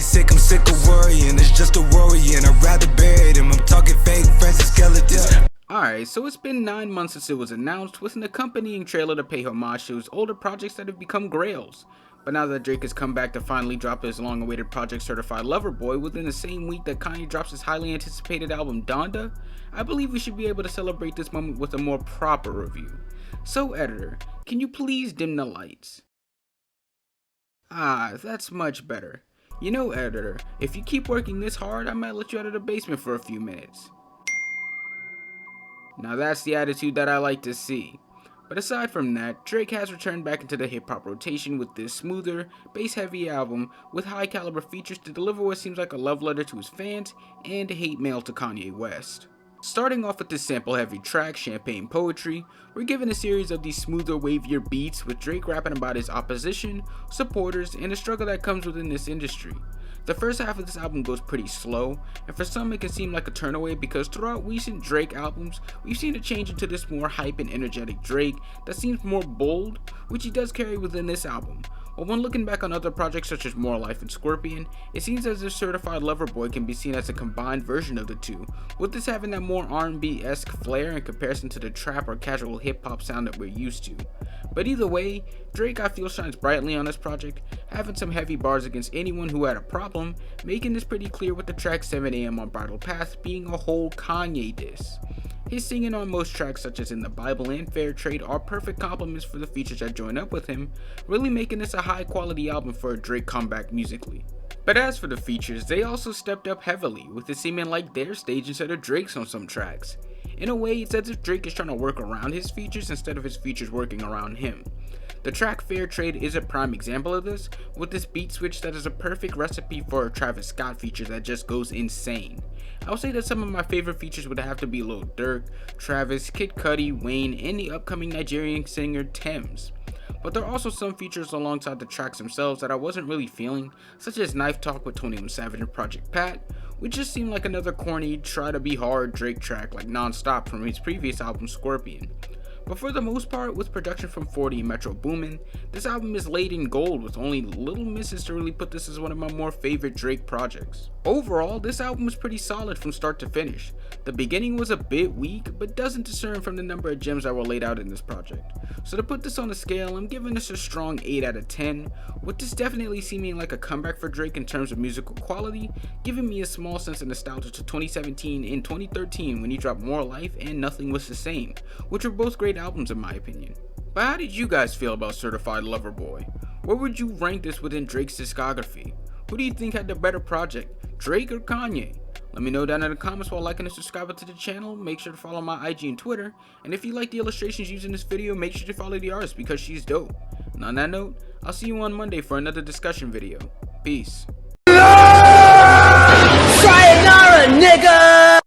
sick, I'm sick of worrying. It's just a worry and I'd rather bury them. I'm talking fake friends and skeletons. Alright, so it's been 9 months since it was announced, with an accompanying trailer to pay homage to his older projects that have become grails. But now that Drake has come back to finally drop his long-awaited project Certified Lover Boy within the same week that Kanye drops his highly anticipated album Donda, I believe we should be able to celebrate this moment with a more proper review. So editor, can you please dim the lights? Ah, that's much better. You know, editor, if you keep working this hard, I might let you out of the basement for a few minutes. Now that's the attitude that I like to see. But aside from that, Drake has returned back into the hip-hop rotation with this smoother, bass-heavy album with high-caliber features to deliver what seems like a love letter to his fans and a hate mail to Kanye West. Starting off with this sample-heavy track, Champagne Poetry, we're given a series of these smoother, wavier beats with Drake rapping about his opposition, supporters, and the struggle that comes within this industry. The first half of this album goes pretty slow, and for some it can seem like a turnaway because throughout recent Drake albums, we've seen it change into this more hype and energetic Drake that seems more bold, which he does carry within this album. But when looking back on other projects such as More Life and Scorpion, it seems as if Certified Lover Boy can be seen as a combined version of the two, with this having that more R&B-esque flair in comparison to the trap or casual hip-hop sound that we're used to. But either way, Drake I feel shines brightly on this project, having some heavy bars against anyone who had a problem, making this pretty clear with the track 7am on Bridal Path being a whole Kanye diss. His singing on most tracks such as In the Bible and Fair Trade are perfect compliments for the features that join up with him, really making this a high quality album for a Drake comeback musically. But as for the features, they also stepped up heavily, with it seeming like their stage instead of Drake's on some tracks. In a way, it's as if Drake is trying to work around his features instead of his features working around him. The track Fair Trade is a prime example of this, with this beat switch that is a perfect recipe for a Travis Scott feature that just goes insane. I would say that some of my favorite features would have to be Lil Durk, Travis, Kid Cudi, Wayne, and the upcoming Nigerian singer Tems. But there are also some features alongside the tracks themselves that I wasn't really feeling, such as Knife Talk with 21 Savage and Project Pat, which just seemed like another corny, try to be hard Drake track like Non-Stop from his previous album Scorpion. But for the most part, with production from 40 and Metro Boomin, this album is laid in gold with only little misses to really put this as one of my more favorite Drake projects. Overall, this album is pretty solid from start to finish. The beginning was a bit weak, but doesn't discern from the number of gems that were laid out in this project. So to put this on a scale, I'm giving this a strong 8 out of 10, with this definitely seeming like a comeback for Drake in terms of musical quality, giving me a small sense of nostalgia to 2017 and 2013 when he dropped More Life and Nothing Was the Same, which were both great albums in my opinion. But how did you guys feel about Certified Lover Boy? Where would you rank this within Drake's discography? Who do you think had the better project, Drake or Kanye? Let me know down in the comments while liking and subscribing to the channel. Make sure to follow my IG and Twitter, and if you like the illustrations used in this video, make sure to follow the artist because she's dope. And on that note, I'll see you on Monday for another discussion video. Peace.